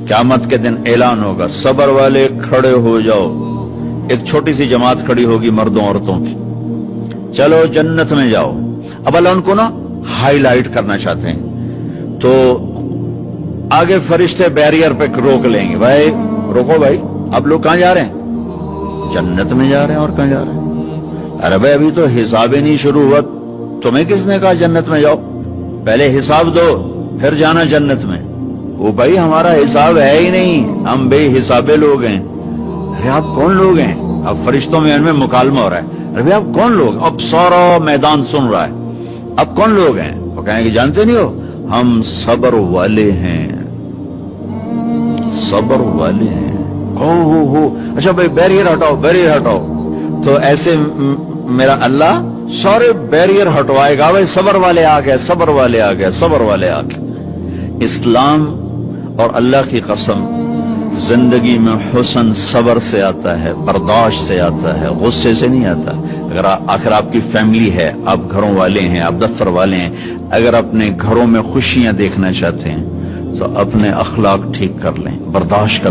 क़यामत के दिन ऐलान होगा, सब्र वाले खड़े हो जाओ। एक छोटी सी जमात खड़ी होगी मर्दों औरतों की, चलो जन्नत में जाओ। अब अल्लाह उनको ना हाईलाइट करना चाहते हैं, तो आगे फरिश्ते बैरियर पे रोक लेंगे, भाई रोको भाई, आप लोग कहां जा रहे हैं? जन्नत में जा रहे हैं। और कहां जा रहे हैं? अरे भाई अभी तो हिसाब ही नहीं शुरू हुआ, तुम्हें किसने कहा जन्नत में जाओ? पहले हिसाब दो फिर जाना जन्नत में। वो भाई हमारा हिसाब है ही नहीं, हम बेहिसाबे लोग हैं। अरे आप कौन लोग हैं? अब फरिश्तों में इनमें मुकालमा हो रहा है, अरे आप कौन लोग? अब सारा मैदान सुन रहा है, अब कौन लोग हैं? वो कहेंगे जानते नहीं हो, हम सब्र वाले हैं, सब्र वाले हैं। हो अच्छा भाई बैरियर हटाओ, बैरियर हटाओ। तो ऐसे मेरा अल्लाह सारे बैरियर हटवाएगा, भाई सब्र वाले आ गए, सब्र वाले आ गए, सब्र वाले आ गए। इस्लाम और अल्लाह की कसम, जिंदगी में हुस्न सब्र से आता है, बर्दाश्त से आता है, गुस्से से नहीं आता। अगर आखिर आपकी फैमिली है, आप घरों वाले हैं, आप दफ्तर वाले हैं, अगर अपने घरों में खुशियां देखना चाहते हैं तो अपने अखलाक ठीक कर लें, बर्दाश्त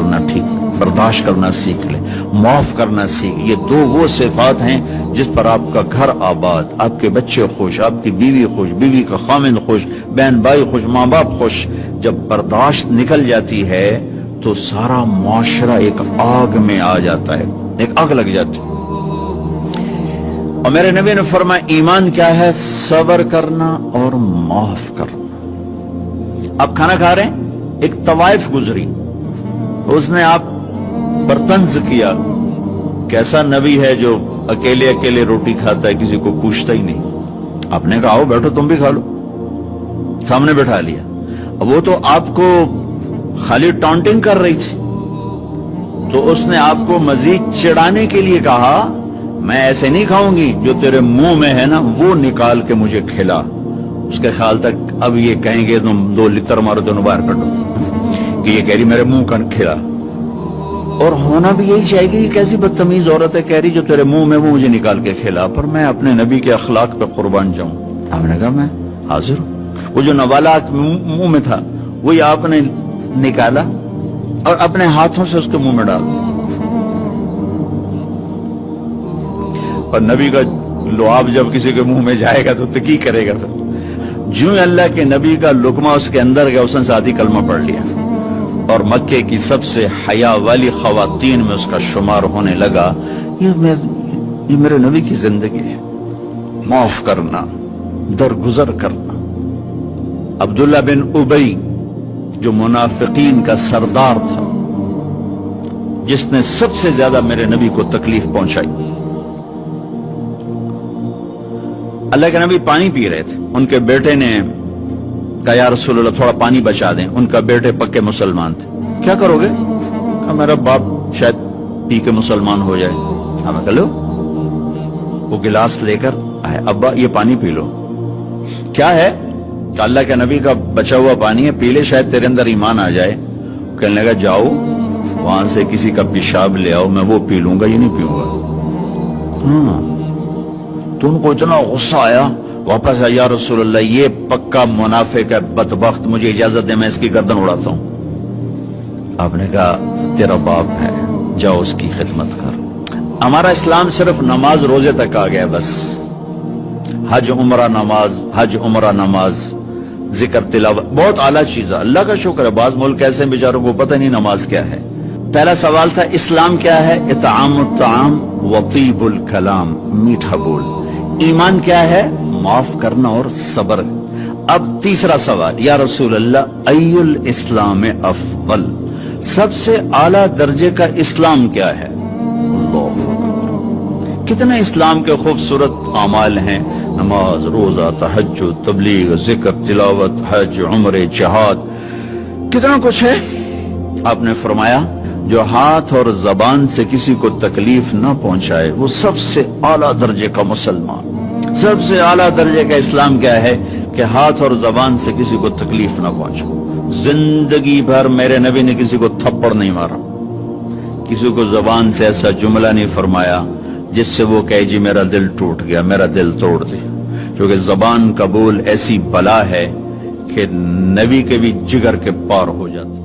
करना सीख लें, माफ करना सीख। ये दो वो सिफात हैं जिस पर आपका घर आबाद, आपके बच्चे खुश, आपकी बीवी खुश, बीवी का खामिंद खुश, बहन भाई खुश, माँ बाप खुश। जब बर्दाश्त निकल जाती है तो सारा मुआशरा एक आग में आ जाता है, एक आग लग जाती है। और मेरे नबी ने फरमाया ईमान क्या है? सब्र करना और माफ करना। आप खाना खा रहे हैं, एक तवाइफ गुजरी, उसने आप पर तंज किया, कैसा नबी है जो अकेले अकेले रोटी खाता है, किसी को पूछता ही नहीं। आपने कहा आओ बैठो तुम भी खा लो, सामने बैठा लिया। अब वो तो आपको खाली टॉन्टिंग कर रही थी, तो उसने आपको मजीद चिढ़ाने के लिए कहा मैं ऐसे नहीं खाऊंगी, जो तेरे मुंह में है ना वो निकाल के मुझे खिला। उसके ख्याल तक अब ये कहेंगे तुम 2 लितर मारो, दोनों बाहर कटो, कि ये कह रही मेरे मुंह का खिला। और होना भी यही चाहेगी कि कैसी बदतमीज औरत है, कह रही जो तेरे मुंह में वो मुझे निकाल के खिला। पर मैं अपने नबी के अखलाक पे कुर्बान जाऊं। आपने कहा मैं हाजिर हूं। वो जो नवाला मुंह में था वही आपने निकाला और अपने हाथों से उसके मुंह में डाल दिया। पर नबी का लुआब जब किसी के मुंह में जाएगा तो की करेगा? फिर ज्यों अल्लाह के नबी का लुकमा उसके अंदर गया, उसने साथ ही कलमा पढ़ लिया और मक्के की सबसे हया वाली खवातीन में उसका शुमार होने लगा। ये मेरे नबी की जिंदगी है, माफ करना, दरगुजर करना। अब्दुल्ला बिन उबई जो मुनाफिकीन का सरदार था, जिसने सबसे ज्यादा मेरे नबी को तकलीफ पहुंचाई। अल्लाह के नबी पानी पी रहे थे, उनके बेटे ने कहा या रसूल अल्लाह थोड़ा पानी बचा दें। उनका बेटे पक्के मुसलमान थे। क्या करोगे? कहा मेरा बाप शायद पी के मुसलमान हो जाए। हमें कह लो, वो गिलास लेकर आए, अब्बा ये पानी पी लो। क्या है? अल्लाह के नबी का बचा हुआ पानी है, पी ले, शायद तेरे अंदर ईमान आ जाए। कहने लगा जाओ वहां से किसी का पेशाब ले आओ, मैं वो पी लूंगा, ये नहीं पीऊंगा। तो उनको इतना गुस्सा आया, वापस आया, या रसूल अल्लाह ये पक्का मुनाफिक है, बदबख्त, मुझे इजाजत दे मैं इसकी गर्दन उड़ाता हूं। आपने कहा तेरा बाप है, जाओ उसकी खिदमत कर। हमारा इस्लाम सिर्फ नमाज रोजे तक आ गया, बस हज उमरा नमाज, हज उमरा नमाज, जिक्र तिलावत बहुत आला चीज है, अल्लाह का शुक्र है। बाज मुल्क ऐसे बेचारों को पता नहीं नमाज क्या है। पहला सवाल था इस्लाम क्या है? इतामुत ताम वतीबुल कलाम, मीठा बोल। ईमान क्या है? माफ करना और सब्र। अब तीसरा सवाल, या रसूल अल्लाह अय्युल इस्लाम अफदल, सबसे आला दर्जे का इस्लाम क्या है? कितने इस्लाम के खूबसूरत अमाल हैं, नमाज, रोजा, तहज्जुद, तबलीग, जिक्र, तिलावत, हज, उम्रे, जिहाद, कितना कुछ है। आपने फरमाया जो हाथ और जबान से किसी को तकलीफ न पहुंचाए वो सबसे आला दर्जे का मुसलमान। सबसे आला दर्जे का इस्लाम क्या है? कि हाथ और जबान से किसी को तकलीफ न पहुंचाओ। जिंदगी भर मेरे नबी ने किसी को थप्पड़ नहीं मारा, किसी को जबान से ऐसा जुमला नहीं फरमाया जिससे वो कहे जी मेरा दिल टूट गया, मेरा दिल तोड़ दे। क्योंकि जबान का बोल ऐसी बला है कि नबी के भी जिगर के पार हो जाता।